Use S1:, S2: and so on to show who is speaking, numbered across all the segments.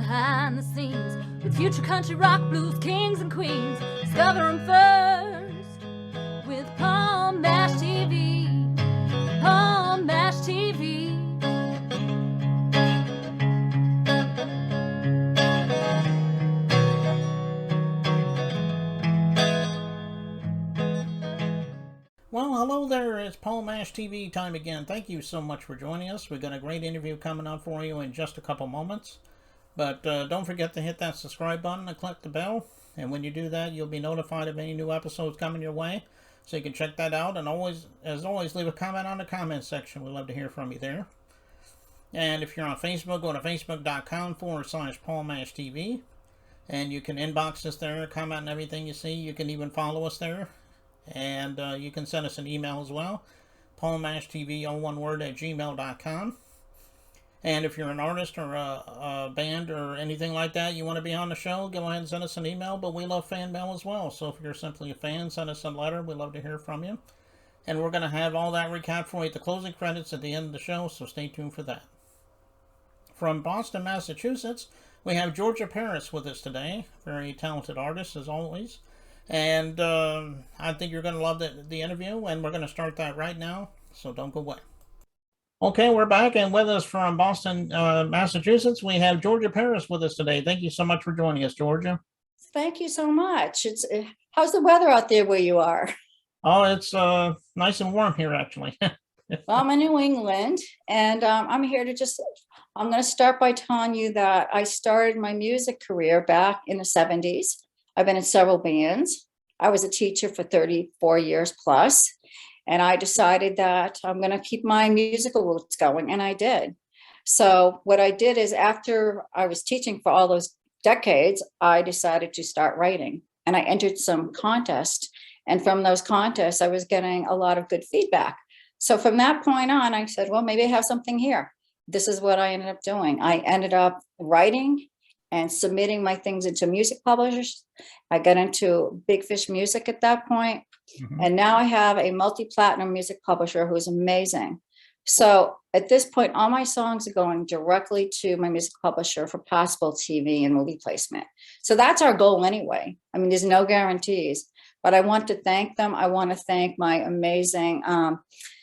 S1: behind the scenes with future country rock blues kings and queens. Discover them first with Paul Mash TV. Paul Mash TV.
S2: Well, hello there. It's Paul Mash TV time again. Thank you so much for joining us. We've got a great interview coming up for you in just a couple moments. But don't forget to hit that subscribe button and click the bell. And when you do that, you'll be notified of any new episodes coming your way. So you can check that out. And as always, leave a comment on the comment section. We'd love to hear from you there. And if you're on Facebook, go to facebook.com/Paul Mash TV. And you can inbox us there, comment on everything you see. You can even follow us there. And you can send us an email as well, paulmashtv, all one word, @gmail.com. And if you're an artist or a band or anything like that, you want to be on the show, go ahead and send us an email. But we love fan mail as well. So if you're simply a fan, send us a letter. We'd love to hear from you. And we're going to have all that recap for you at the closing credits at the end of the show, so stay tuned for that. From Boston, Massachusetts, we have Georgia Paris with us today. Very talented artist, as always. And I think you're going to love the interview, and we're going to start that right now, so don't go away. Okay, we're back, and with us from Boston, Massachusetts, we have Georgia Paris with us today. Thank you so much for joining us, Georgia.
S3: Thank you so much. How's the weather out there where you are?
S2: Oh, it's nice and warm here, actually.
S3: Well, I'm in New England, and I'm here to I'm going to start by telling you that I started my music career back in the 70s. I've been in several bands. I was a teacher for 34 years plus, and I decided that I'm going to keep my musical roots going, and I did. So what I did is, after I was teaching for all those decades, I decided to start writing, and I entered some contests, and from those contests, I was getting a lot of good feedback. So from that point on, I said, well, maybe I have something here. This is what I ended up doing. I ended up writing and submitting my things into music publishers. I got into Big Fish Music at that point. Mm-hmm. And now I have a multi-platinum music publisher who's amazing. So at this point, all my songs are going directly to my music publisher for possible TV and movie placement. So that's our goal anyway. I mean, there's no guarantees, but I want to thank them. I want to thank my amazing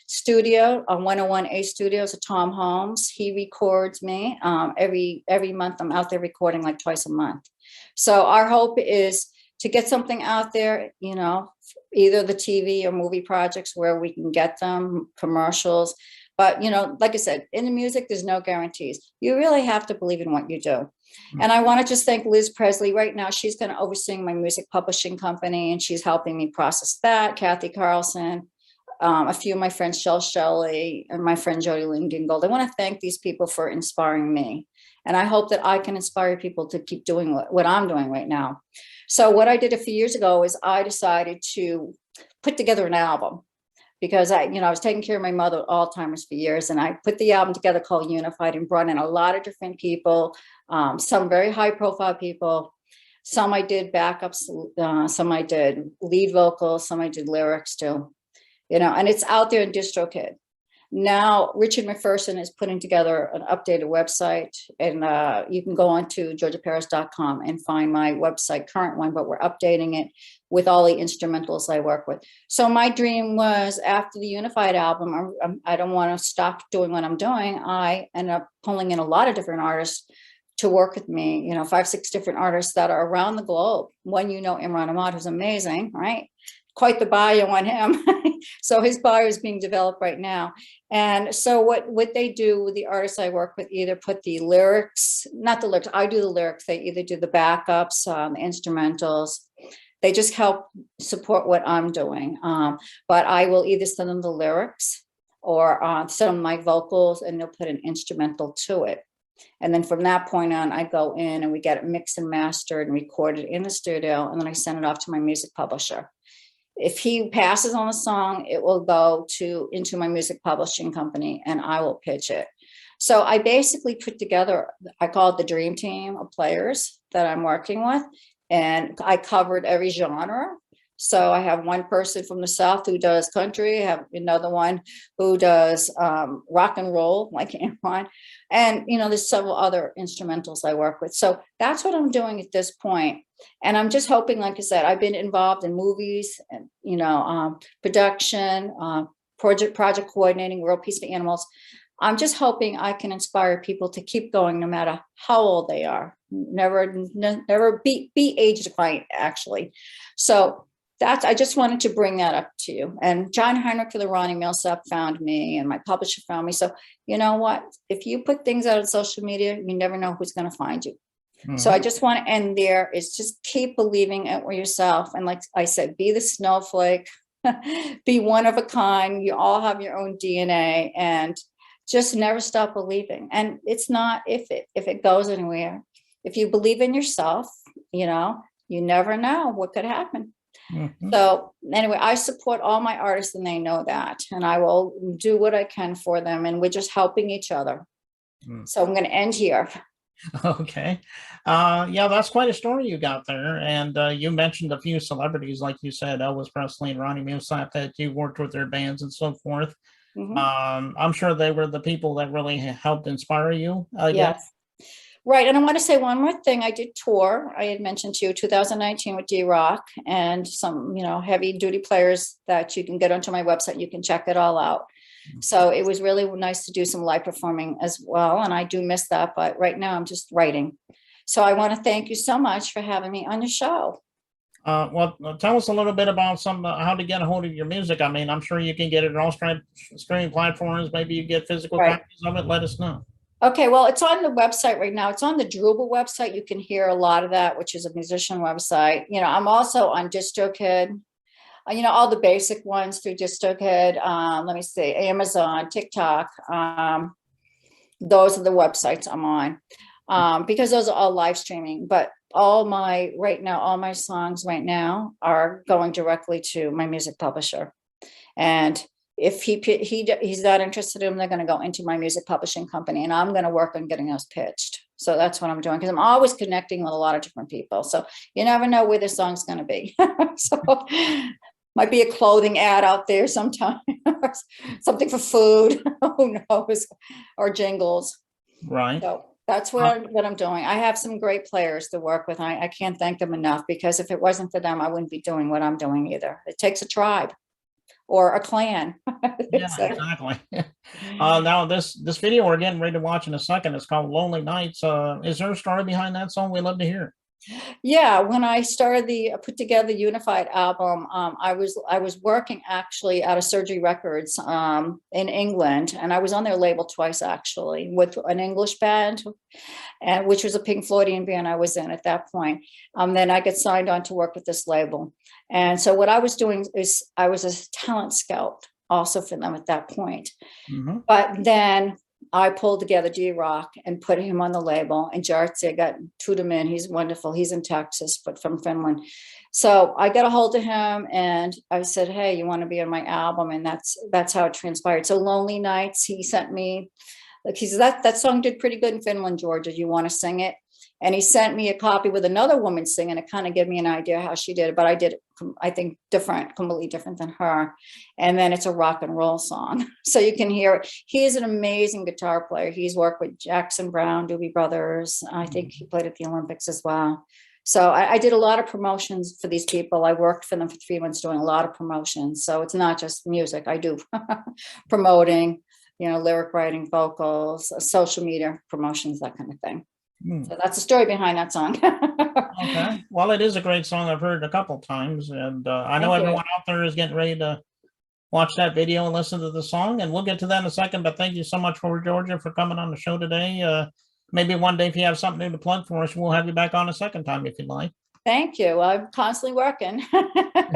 S3: studio on 101A Studios, Tom Holmes. He records me every month. I'm out there recording like twice a month. So our hope is to get something out there, either the TV or movie projects where we can get them, commercials. But, like I said, in the music, there's no guarantees. You really have to believe in what you do. Mm-hmm. And I want to just thank Liz Presley. Right now, she's going to oversee my music publishing company, and she's helping me process that. Kathy Carlson. A few of my friends, Shelley, and my friend Jody Lynn Dingold. I want to thank these people for inspiring me. And I hope that I can inspire people to keep doing what I'm doing right now. So what I did a few years ago is I decided to put together an album, because I was taking care of my mother with Alzheimer's for years. And I put the album together called Unified and brought in a lot of different people, some very high profile people. Some I did backups, some I did lead vocals, some I did lyrics too. And it's out there in DistroKid. Now, Richard McPherson is putting together an updated website, and you can go on to georgiaparis.com and find my website, current one, but we're updating it with all the instrumentals I work with. So my dream was, after the Unified album, I don't want to stop doing what I'm doing. I ended up pulling in a lot of different artists to work with me, 5, 6 different artists that are around the globe. One, Imran Ahmad, who's amazing, right? Quite the bio on him. So his bio is being developed right now. And so what they do with the artists I work with, either put the lyrics, not the lyrics, I do the lyrics. They either do the backups, the instrumentals. They just help support what I'm doing. But I will either send them the lyrics or send them my vocals, and they'll put an instrumental to it. And then from that point on, I go in and we get it mixed and mastered and recorded in the studio. And then I send it off to my music publisher. If he passes on a song, it will go into my music publishing company, and I will pitch it. So I basically put together, I call it the dream team of players that I'm working with. And I covered every genre. So I have one person from the South who does country. I have another one who does rock and roll, like Aaron. And, there's several other instrumentals I work with. So that's what I'm doing at this point. And I'm just hoping, like I said, I've been involved in movies and, production, project coordinating, World Peace for Animals. I'm just hoping I can inspire people to keep going no matter how old they are. Never be age defined, actually. So I just wanted to bring that up to you. And John Heinrich for the Ronnie Millsap found me, and my publisher found me. So you know what? If you put things out on social media, you never know who's going to find you. Mm-hmm. So I just want to end there. Is just keep believing it with yourself. And like I said, be the snowflake, be one of a kind. You all have your own DNA, and just never stop believing. And it's not if it goes anywhere. If you believe in yourself, you never know what could happen. Mm-hmm. So anyway, I support all my artists, and they know that, and I will do what I can for them, and we're just helping each other. So I'm going to end here.
S2: Okay. Yeah, that's quite a story you got there. And you mentioned a few celebrities, like you said, Elvis Presley and Ronnie Millsap, that you worked with their bands and so forth. Mm-hmm. I'm sure they were the people that really helped inspire you.
S3: Yes. Right. And I want to say one more thing. I did tour. I had mentioned to you 2019 with D-Rock and some, heavy duty players that you can get onto my website. You can check it all out. So it was really nice to do some live performing as well. And I do miss that. But right now I'm just writing. So I want to thank you so much for having me on your show.
S2: Well, tell us a little bit about how to get a hold of your music. I mean, I'm sure you can get it on all streaming platforms. Maybe you get physical copies of it. Let us know.
S3: Okay, well, it's on the website right now. It's on the Drupal website. You can hear a lot of that, which is a musician website. I'm also on DistroKid. All the basic ones through DistroKid. Let me see, Amazon, TikTok. Those are the websites I'm on because those are all live streaming. But all my songs right now are going directly to my music publisher. And if he's not interested in them, they're going to go into my music publishing company, and I'm going to work on getting those pitched. So that's what I'm doing, because I'm always connecting with a lot of different people. So you never know where the song's going to be. So might be a clothing ad out there sometime, something for food, who knows, or jingles.
S2: Right.
S3: So that's what I'm doing. I have some great players to work with. I can't thank them enough, because if it wasn't for them, I wouldn't be doing what I'm doing either. It takes a tribe. Or a clan.
S2: Yeah, exactly. Now this video we're getting ready to watch in a second, it's called Lonely Nights. Is there a story behind that song? We'd love to hear.
S3: Yeah, when I started put together the Unified album, I was working actually out of Surgery Records in England, and I was on their label twice actually with an English band, and which was a Pink Floydian band I was in at that point. Then I got signed on to work with this label, and so what I was doing is I was a talent scout also for them at that point. Mm-hmm. But then I pulled together D-Rock and put him on the label, and Jartzi, I got him in. He's wonderful. He's in Texas, but from Finland. So I got a hold of him, and I said, hey, you want to be on my album? And that's how it transpired. So Lonely Nights, he sent me, like, he said, that song did pretty good in Finland, Georgia. Do you want to sing it? And he sent me a copy with another woman singing. It kind of gave me an idea how she did it, but I did it, I think, completely different than her. And then it's a rock and roll song. So you can hear it. He is an amazing guitar player. He's worked with Jackson Browne, Doobie Brothers. I think he played at the Olympics as well. So I did a lot of promotions for these people. I worked for them for 3 months doing a lot of promotions. So it's not just music. I do promoting, lyric writing, vocals, social media promotions, that kind of thing. So that's the story behind that song.
S2: Okay. Well, it is a great song. I've heard it a couple times, and I know everyone out there is getting ready to watch that video and listen to the song, and we'll get to that in a second. But thank you so much Georgia for coming on the show today. Maybe one day if you have something new to plug for us, we'll have you back on a second time if you'd like.
S3: Thank you. I'm constantly working,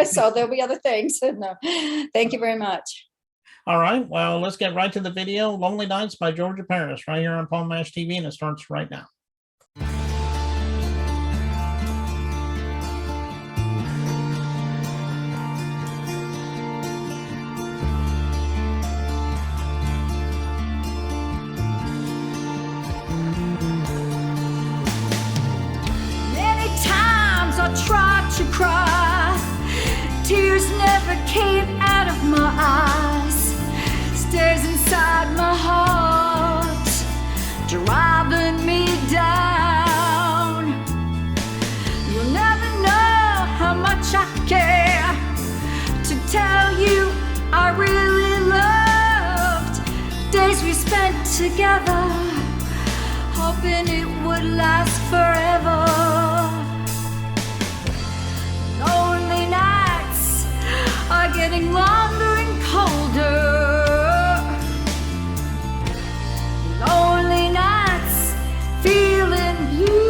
S3: so there'll be other things. No. Thank you very much.
S2: All right. Well, let's get right to the video. Lonely Nights by Georgia Paris, right here on Paul Mash TV, and it starts right now.
S1: Tried to cry came out of my eyes, stares inside my heart, driving me down. You'll never know how much I care to tell you I really loved days we spent together, hoping it would last forever. Lonely nights are getting longer and colder. Lonely nights, feeling blue.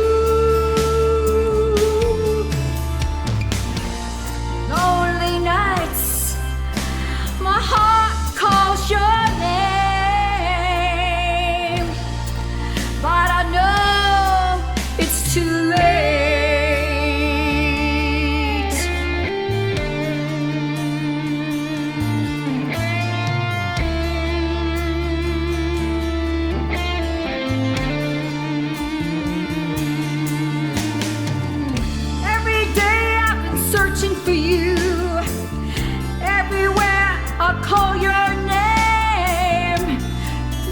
S1: Lonely nights, my heart calls your name, but I know it's too late. Every day I've been searching for you. Everywhere I call your name,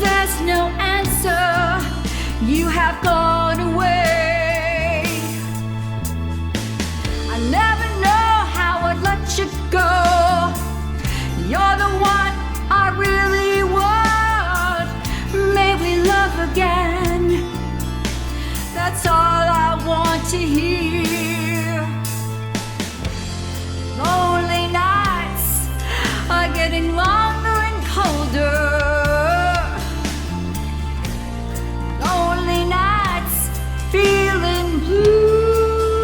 S1: there's no answer. You have gone away. I never know how I'd let you go. You're the one I really want. May we love again. That's all I want to hear. Lonely nights are getting longer and colder. Lonely nights, feeling blue.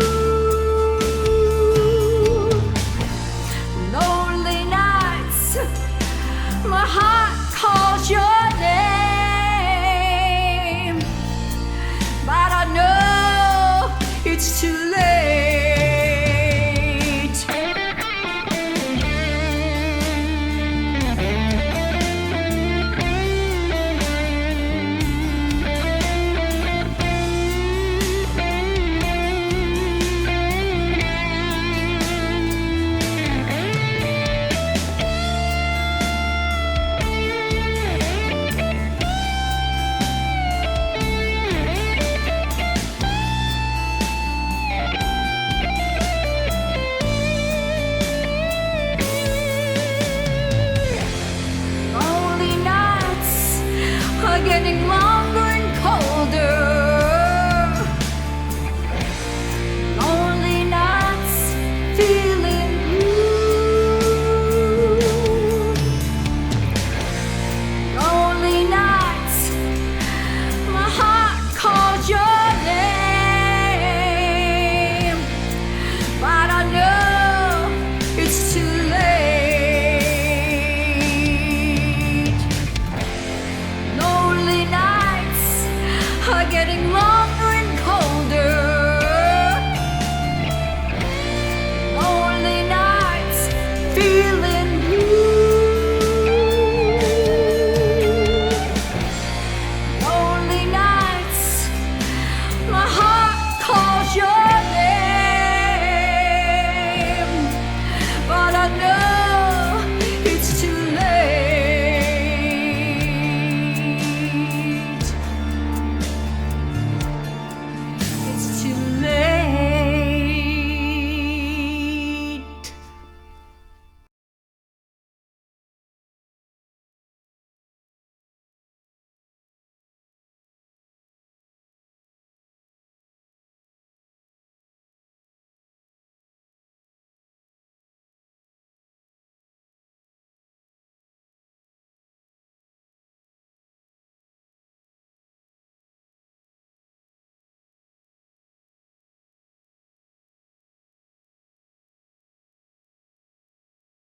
S1: Lonely nights, my heart calls your name, but I know it's too late. Lonely nights are getting long.